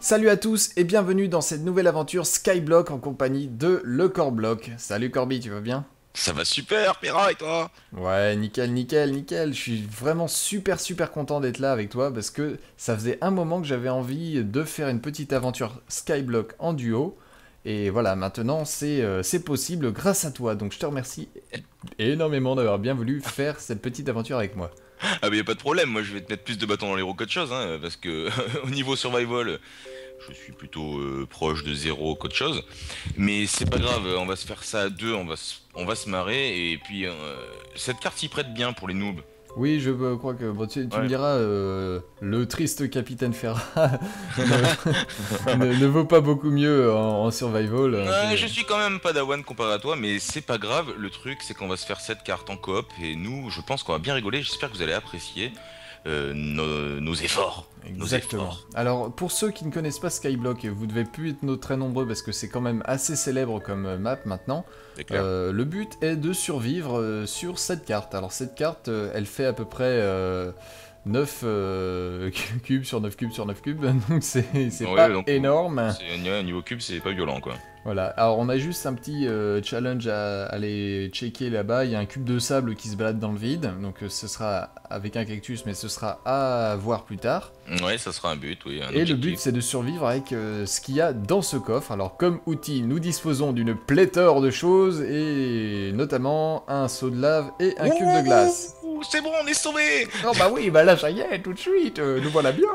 Salut à tous et bienvenue dans cette nouvelle aventure Skyblock en compagnie de Le Corblock. Salut Corby, tu vas bien? Ça va super, Pira, et toi? Ouais, nickel, nickel, nickel. Je suis vraiment super content d'être là avec toi parce que ça faisait un moment que j'avais envie de faire une petite aventure Skyblock en duo. Et voilà, maintenant c'est possible grâce à toi. Donc je te remercie énormément d'avoir bien voulu faire cette petite aventure avec moi. Ah mais y a pas de problème, moi je vais te mettre plus de bâtons dans les roues qu'autre chose, hein, parce que au niveau survival, je suis plutôt proche de zéro qu'autre chose. Mais c'est pas grave, on va se faire ça à deux, on va se marrer, et puis cette carte s'y prête bien pour les noobs. Oui, je crois que bon, tu me Ouais. diras, le triste capitaine Ferrat ne vaut pas beaucoup mieux en survival. Ouais, je suis quand même padawan comparé à toi, mais c'est pas grave, le truc c'est qu'on va se faire cette carte en coop, et nous, je pense qu'on va bien rigoler, j'espère que vous allez apprécier nos efforts. Nos Exactement. efforts. Alors, pour ceux qui ne connaissent pas Skyblock, et vous devez plus être très nombreux parce que c'est quand même assez célèbre comme map maintenant, C'est clair. le but est de survivre sur cette carte. Alors, cette carte, elle fait à peu près 9 cubes sur 9 cubes sur 9 cubes, donc c'est Ouais, pas donc énorme. ouais, niveau cube, c'est pas violent quoi. Voilà, alors on a juste un petit challenge à aller checker là-bas. Il y a un cube de sable qui se balade dans le vide, donc ce sera avec un cactus, mais ce sera à voir plus tard. Ouais, ça sera un but, oui, un Et le but objectif. c'est de survivre avec ce qu'il y a dans ce coffre. Alors comme outil, nous disposons d'une pléthore de choses, et notamment un seau de lave et un cube de glace. Ouh, c'est bon, on est sauvé. Oh bah oui, bah là ça y est, tout de suite, nous voilà bien.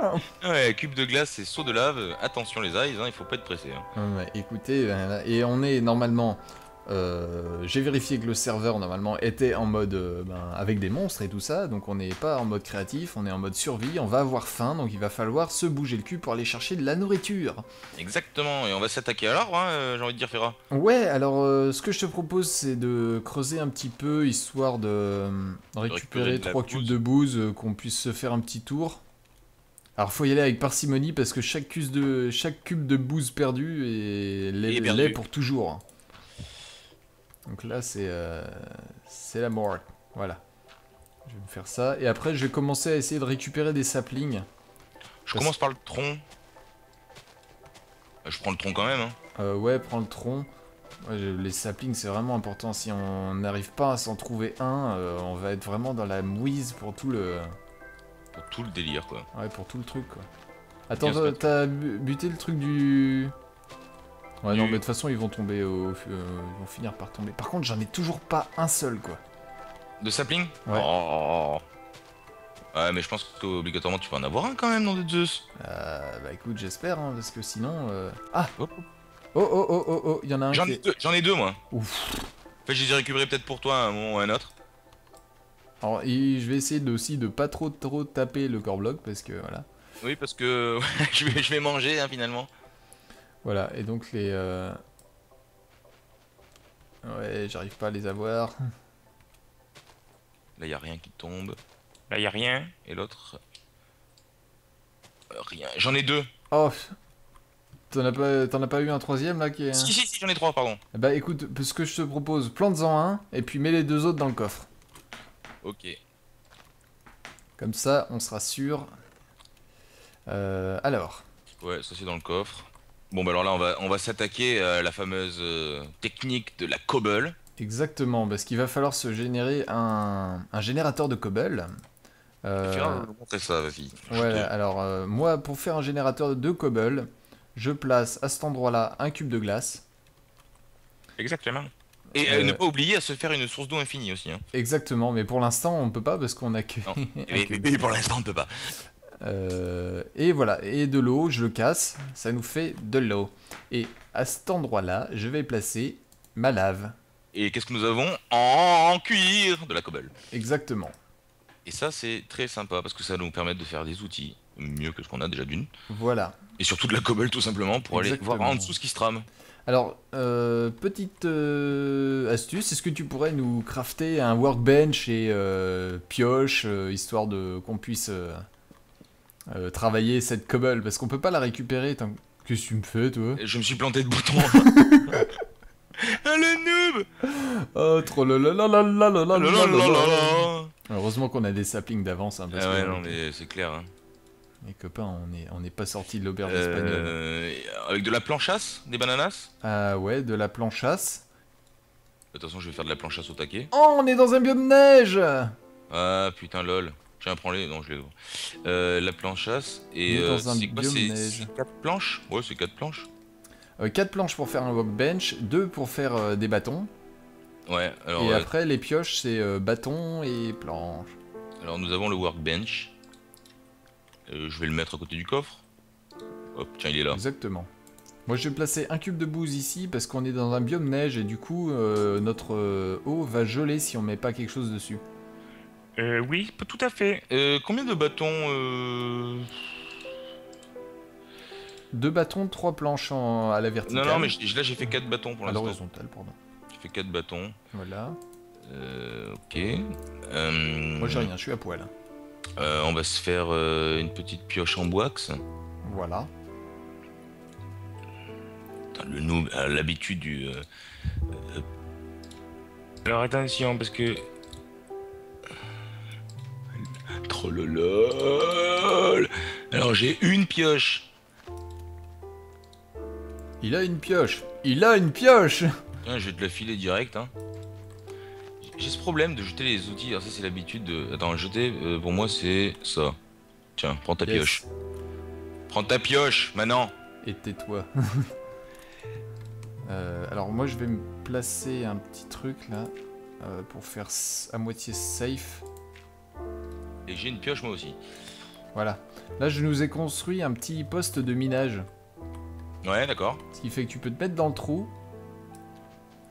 Ouais, cube de glace et seau de lave. Attention les eyes, hein, il faut pas être pressé. Hein. Ouais, écoutez, et on est normalement... j'ai vérifié que le serveur normalement était en mode avec des monstres et tout ça, donc on n'est pas en mode créatif, on est en mode survie, on va avoir faim, donc il va falloir se bouger le cul pour aller chercher de la nourriture. Exactement, et on va s'attaquer à l'arbre, hein, j'ai envie de dire Ferra. Ouais, alors ce que je te propose c'est de creuser un petit peu, histoire de De récupérer récupérer de la 3 cubes bouse. de bouse, qu'on puisse se faire un petit tour. Alors faut y aller avec parcimonie parce que chaque cube de bouse perdu Et l'est perdu. pour toujours. Donc là, c'est la mort. Voilà. Je vais me faire ça. Et après, je vais commencer à essayer de récupérer des saplings. Je Parce... commence par le tronc. Je prends le tronc quand même, hein. ouais, prends le tronc. Ouais, les saplings, c'est vraiment important. Si on n'arrive pas à s'en trouver un, on va être vraiment dans la mouise pour tout le... Pour tout le délire, quoi. Ouais, pour tout le truc, quoi. Faut Attends, bien se mettre t'as buté le truc du... Ouais, non, mais de du... toute façon, ils vont tomber ils vont finir par tomber. Par contre, j'en ai toujours pas un seul, quoi. De sapling. Ouais. Oh. Ouais, mais je pense qu'obligatoirement tu peux en avoir un quand même dans des Zeus. Bah écoute, j'espère, hein, parce que sinon... Ah. Hop, hop. Oh, il y en a un qui est... J'en ai deux, moi. Ouf. En fait, je les ai récupérés peut-être pour toi à un moment ou à un autre. Alors, et je vais essayer aussi de pas trop taper le core block parce que voilà. Oui, parce que je vais manger, hein, finalement. Voilà, et donc les. Ouais, j'arrive pas à les avoir. Là, y a rien qui tombe. Là, y a rien. Et l'autre, rien. J'en ai deux. Oh, t'en as pas eu un troisième là qui est. Si, j'en ai trois, pardon. Bah écoute, ce que je te propose, plante-en un et puis mets les deux autres dans le coffre. Ok. Comme ça, on sera sûr. Alors. Ouais, ça c'est dans le coffre. Bon, bah alors là, on va s'attaquer à la fameuse technique de la cobble. Exactement, parce qu'il va falloir se générer un générateur de cobble. Je vais faire Euh, montrer ça, vas-y. Ouais, alors moi pour faire un générateur de cobble, je place à cet endroit-là un cube de glace. Exactement. Et ne Euh, pas oublier à se faire une source d'eau infinie aussi, hein. exactement, mais pour l'instant on peut pas parce qu'on a que Non. un Et, cube. mais pour l'instant, on ne peut pas. Et voilà, et de l'eau, je le casse, ça nous fait de l'eau. Et à cet endroit-là, je vais placer ma lave. Et qu'est-ce que nous avons en cuir de la cobble. Exactement. Et ça, c'est très sympa parce que ça va nous permettre de faire des outils mieux que ce qu'on a déjà d'une. Voilà, Et surtout de la cobble tout simplement pour aller voir en exactement. dessous ce qui se trame. Alors, petite astuce, est-ce que tu pourrais nous crafter un workbench et pioche, histoire de qu'on puisse travailler cette cobble, parce qu'on peut pas la récupérer tant... Qu'est-ce que tu me fais, toi? Et je me suis planté de bouton. Ah, le noob. Oh, trop Lalalala. Heureusement qu'on a des saplings d'avance, hein, parce Ah que... ouais, non, mais c'est clair, hein. Les copains, on n'est pas sorti de l'auberge espagnole. Avec de la planchasse, des bananas. Ah ouais, de la planchasse. De toute façon, je vais faire de la planchasse au taquet. Oh, on est dans un biome neige! Ah putain, lol. Tiens, prends-les. Non, je les vois. La planchasse. On Et est dans un c'est quoi? biome C'est neige. 4 planches? Ouais, c'est 4 planches. 4 planches pour faire un workbench, 2 pour faire des bâtons. Ouais, alors, Et après, les pioches, c'est bâtons et planches. alors nous avons le workbench. Je vais le mettre à côté du coffre. Hop, tiens, il est là. Exactement. Moi, je vais placer un cube de bouse ici parce qu'on est dans un biome neige et du coup, notre eau va geler si on met pas quelque chose dessus. Oui, tout à fait. Combien de bâtons 2 bâtons, 3 planches à la verticale. Non, non, mais là j'ai fait 4 bâtons pour à l'instant. l'horizontale, pardon. J'ai fait 4 bâtons. Voilà. Ok. Moi, j'ai rien, je suis à poil. On va se faire une petite pioche en bois. Voilà. Putain, le noob a l'habitude du. Alors attention, parce que. Trollolol. Alors j'ai une pioche. Il a une pioche. Il a une pioche. Tiens, je vais te la filer direct. Hein. J'ai ce problème de jeter les outils. Alors ça c'est l'habitude de. Attends, jeter pour moi c'est ça. Tiens, prends ta pioche. Prends ta pioche, maintenant. Et tais-toi. Alors moi je vais me placer un petit truc là pour faire à moitié safe. Et j'ai une pioche moi aussi. Voilà. Là je nous ai construit un petit poste de minage. Ouais, d'accord. Ce qui fait que tu peux te mettre dans le trou.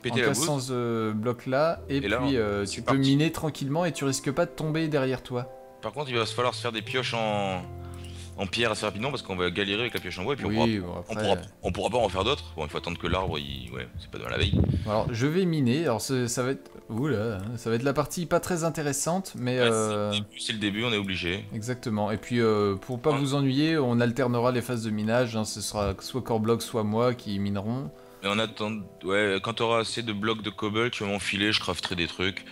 Péter en la cassant bouse. ce bloc là et là, puis c'est tu peux parti. miner tranquillement et tu risques pas de tomber derrière toi. Par contre, il va falloir se faire des pioches en pierre assez rapidement parce qu'on va galérer avec la pioche en bois et puis Oui, bon, après, on pourra pas en faire d'autres. Bon, il faut attendre que l'arbre, ouais, c'est pas demain la veille. Alors je vais miner, alors ça va être... Oula, ça va être la partie pas très intéressante, mais... Ouais, c'est le début, on est obligé. Exactement, et puis pour pas vous ennuyer, on alternera les phases de minage, hein. Ce sera soit Corblock, soit moi qui mineront. Et on attend, ouais, quand t'auras assez de blocs de cobble, tu vas m'enfiler, je crafterai des trucs.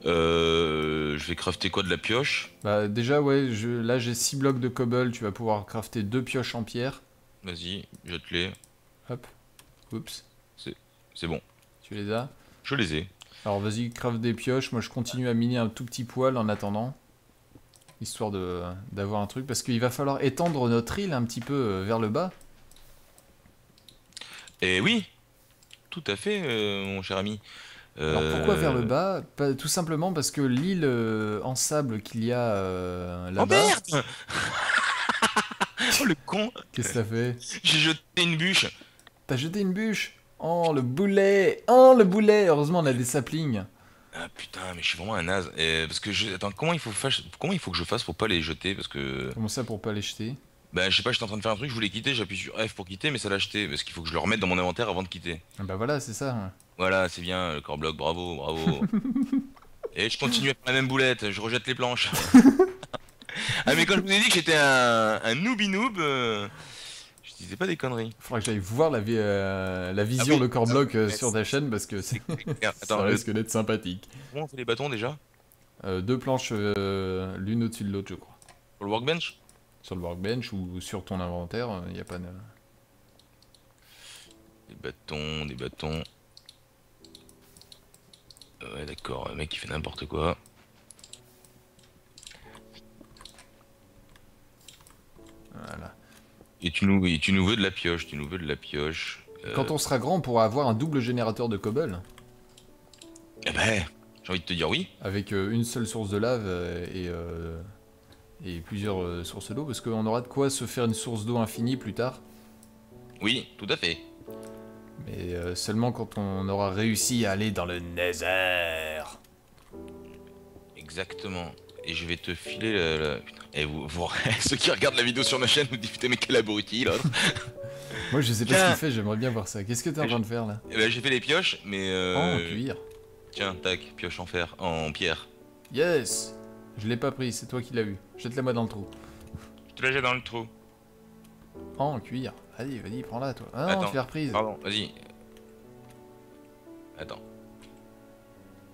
Je vais crafter quoi, de la pioche? Bah déjà ouais, là j'ai 6 blocs de cobble, tu vas pouvoir crafter 2 pioches en pierre. Vas-y, jette-les. Hop, oups, C'est bon. tu les as. Je les ai. Alors vas-y, craft des pioches, moi je continue à miner un tout petit poil en attendant. Histoire d'avoir un truc, parce qu'il va falloir étendre notre île un petit peu vers le bas. Et oui, tout à fait, mon cher ami. Alors pourquoi vers le bas? Tout simplement parce que l'île en sable qu'il y a Oh là-bas... merde! Oh le con! Qu'est-ce que ça fait? J'ai jeté une bûche! T'as jeté une bûche? Oh le boulet! Oh le boulet! Heureusement on a des saplings. Ah putain, mais je suis vraiment un naze. Parce que attends, comment il faut que je fasse pour pas les jeter? Parce que. Comment ça pour pas les jeter? Bah je sais pas, j'étais en train de faire un truc, je voulais quitter, j'appuie sur F pour quitter, mais ça l'a jeté. Parce qu'il faut que je le remette dans mon inventaire avant de quitter. Ah bah voilà, c'est ça. Voilà, c'est bien, le core bloc, bravo, bravo. Et je continue à faire la même boulette, je rejette les planches. Ah mais quand je vous ai dit que j'étais un noob, je disais pas des conneries. Faudra que j'aille voir la vision oui. de Corblock Ah, sur ta chaîne parce que ça Attends, risque d'être sympathique. comment on fait les bâtons déjà? 2 planches l'une au-dessus de l'autre je crois. Sur le workbench? Sur le workbench ou sur ton inventaire, il n'y a pas de... Des bâtons, des bâtons. Ouais d'accord, le mec il fait n'importe quoi. Voilà. Et tu nous veux de la pioche, tu nous veux de la pioche. Quand on sera grand, on pourra avoir un double générateur de cobble. Eh ben, j'ai envie de te dire oui. Avec une seule source de lave et plusieurs sources d'eau, parce qu'on aura de quoi se faire une source d'eau infinie plus tard. Oui, tout à fait. Mais seulement quand on aura réussi à aller dans le Nether. Exactement. Et je vais te filer Putain. Et ceux qui regardent la vidéo sur ma chaîne nous disent putain mais quel abruti l'autre. Moi je sais pas ce qu'il fait, j'aimerais bien voir ça. Qu'est-ce que t'es en train de faire là? Eh ben j'ai fait les pioches, mais En cuir. Tiens, tac, pioche en fer, en pierre. Yes! Je l'ai pas pris, c'est toi qui l'as eu. Jette-la moi dans le trou. Je te la jette dans le trou. En cuir. Allez, vas-y, prends-la toi. Ah non, Attends, tu l'as reprise. Pardon, vas-y. Attends.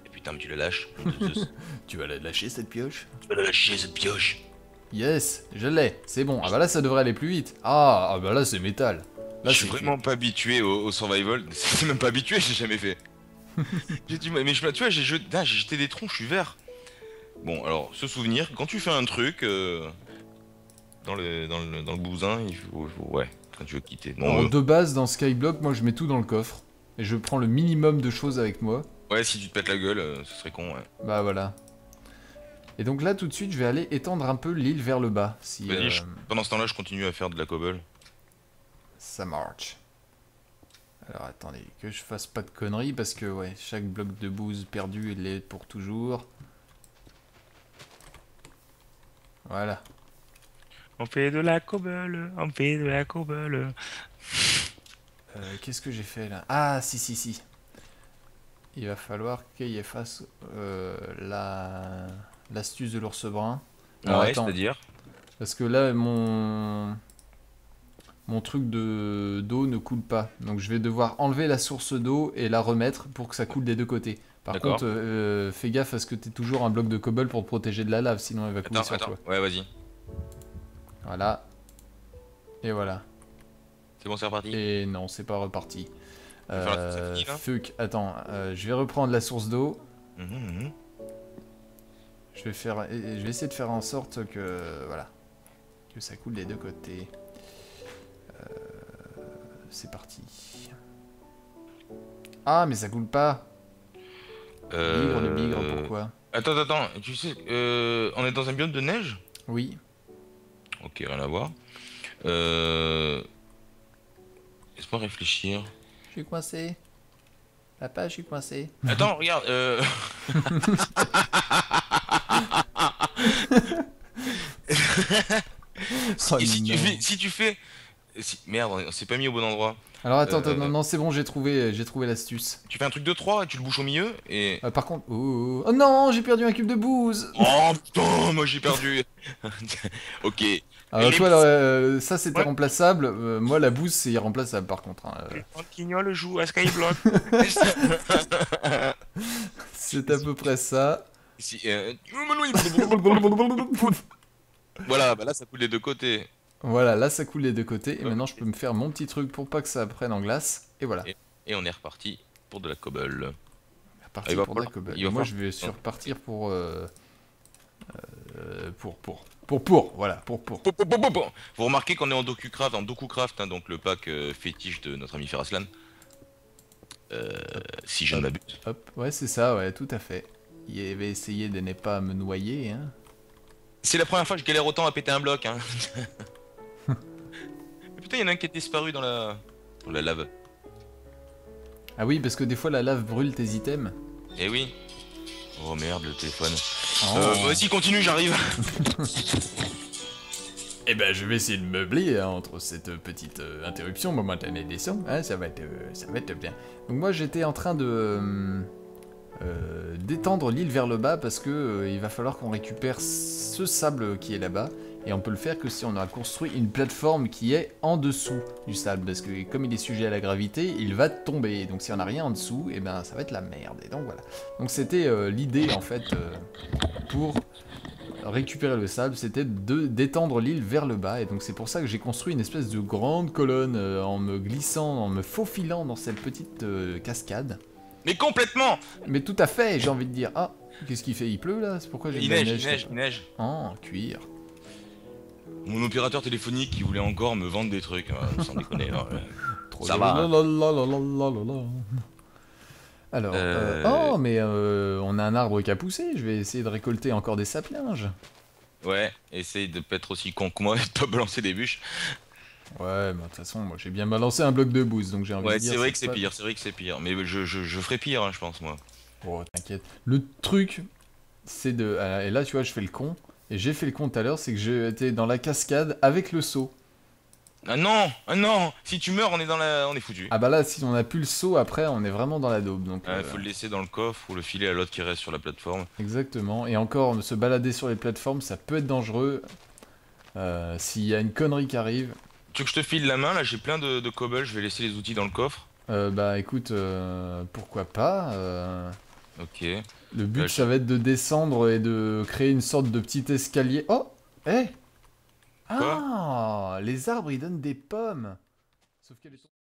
Et putain, mais tu la lâches. Tu vas la lâcher cette pioche? Tu vas la lâcher cette pioche. Yes, je l'ai, c'est bon. Ah bah là, ça devrait aller plus vite. Ah bah là, c'est métal. Là, Je suis c'est vraiment pas habitué au survival. C'est même pas habitué, j'ai jamais fait. J'ai dit, mais tu vois, j'ai jeté des troncs, je suis vert. Bon, alors, ce souvenir, quand tu fais un truc dans le bousin, ouais, quand tu veux quitter. Bon, Alors, de base, dans Skyblock, moi, je mets tout dans le coffre. Et je prends le minimum de choses avec moi. ouais, si tu te pètes la gueule, ce serait con, ouais. Bah voilà. Et donc là, tout de suite, je vais aller étendre un peu l'île vers le bas. Si Vas-y, pendant ce temps-là, je continue à faire de la cobble. ça marche. Alors attendez, que je fasse pas de conneries parce que ouais, chaque bloc de bouse perdu, il l'est pour toujours. Voilà. On fait de la cobble, on fait de la cobble. Qu'est-ce que j'ai fait là? Ah si. Il va falloir qu'il efface l'astuce de l'ours brun. Alors Ouais, attends, c'est-à-dire? parce que là mon truc de d'eau ne coule pas. Donc je vais devoir enlever la source d'eau et la remettre pour que ça coule des deux côtés. Par D'accord. contre, fais gaffe à ce que tu aies toujours un bloc de cobble pour te protéger de la lave, sinon elle va couler sur toi. Ouais, vas-y. Voilà. Et voilà. C'est bon, c'est reparti. Et non, c'est pas reparti. va falloir que ça finisse, là. Fuck, attends, je vais reprendre la source d'eau. Mhm. Je vais essayer de faire en sorte que, voilà, que ça coule des deux côtés. C'est parti. Ah, mais ça coule pas. Bigre de bigre, pourquoi? Attends, tu sais, on est dans un biome de neige? Oui. Ok, rien à voir. Laisse-moi réfléchir. Je suis coincé. Papa, je suis coincé. Attends, regarde. Oh Et si tu non. fais, si tu fais, merde, on s'est pas mis au bon endroit. Alors attends, Euh, non, c'est bon, j'ai trouvé l'astuce. Tu fais un truc de 3 et tu le bouches au milieu et. Par contre, oh non, j'ai perdu un cube de bouse. Oh putain, moi j'ai perdu. Ok. Alors Les- toi, ça c'était Ouais. remplaçable. Moi, la bouse c'est irremplaçable par contre. Hein. Antignol joue à Skyblock. C'est à peu près ça. Si, voilà, bah là ça coule des deux côtés. Voilà, là ça coule des deux côtés. Et Ok. maintenant, je peux me faire mon petit truc pour pas que ça prenne en glace. Et voilà. Et on est reparti pour de la cobble. Parti Il va pour de la falloir- cobble. il va Moi, falloir- je vais surpartir pour. Voilà, pour. Vous remarquez qu'on est en DokuCraft, hein, donc le pack fétiche de notre ami Feraslan. Si je ne m'abuse. Hop, ouais, c'est ça, ouais, tout à fait. Il avait essayé de ne pas me noyer, hein. C'est la première fois que je galère autant à péter un bloc, hein. Mais putain, il y en a un qui est disparu dans la lave. Ah oui, parce que des fois la lave brûle tes items. Eh oui. Oh merde, le téléphone. Oh. Vas-y, continue, j'arrive. Eh ben, je vais essayer de meubler hein, entre cette petite interruption momentanée des sons. Hein, ça va être bien. Donc moi, j'étais en train de d'étendre l'île vers le bas parce que il va falloir qu'on récupère ce sable qui est là-bas. Et on peut le faire que si on a construit une plateforme qui est en dessous du sable. Parce que comme il est sujet à la gravité, il va tomber. Donc si on n'a rien en dessous, et ben ça va être la merde. Et donc voilà. Donc c'était l'idée en fait pour récupérer le sable, c'était d'étendre l'île vers le bas. Et donc c'est pour ça que j'ai construit une espèce de grande colonne en me glissant, en me faufilant dans cette petite cascade. Mais complètement. Mais tout à fait, j'ai envie de dire. Ah, qu'est-ce qu'il fait? Il pleut là? C'est pourquoi j'ai de la neige. Il neige. Oh, cuir. Mon opérateur téléphonique qui voulait encore me vendre des trucs, sans déconner. Trop Ça va, hein. Alors, oh, mais on a un arbre qui a poussé. Je vais essayer de récolter encore des sapienges. Ouais, essaye de pas être aussi con que moi et de pas balancer des bûches. Ouais, mais de toute façon, moi j'ai bien balancé un bloc de bouse, donc j'ai envie Ouais, de dire. c'est vrai que c'est pas- pire, Mais je ferais pire, hein, je pense, moi. Oh, t'inquiète. Le truc, c'est de. Et là, tu vois, je fais le con. Et j'ai fait le con tout à l'heure, c'est que j'étais dans la cascade avec le seau. Ah non, si tu meurs, on est foutu. Ah bah là, si on a plus le seau, après, on est vraiment dans la daube. Donc, Faut le laisser dans le coffre ou le filer à l'autre qui reste sur la plateforme. exactement. Et encore, se balader sur les plateformes, ça peut être dangereux. S'il y a une connerie qui arrive. Tu veux que je te file la main, là, j'ai plein de cobble, je vais laisser les outils dans le coffre. Bah écoute, pourquoi pas Ok. Le but, je- ça va être de descendre et de créer une sorte de petit escalier. Oh, Eh? Quoi? Ah, les arbres, ils donnent des pommes. Sauf qu'elle est...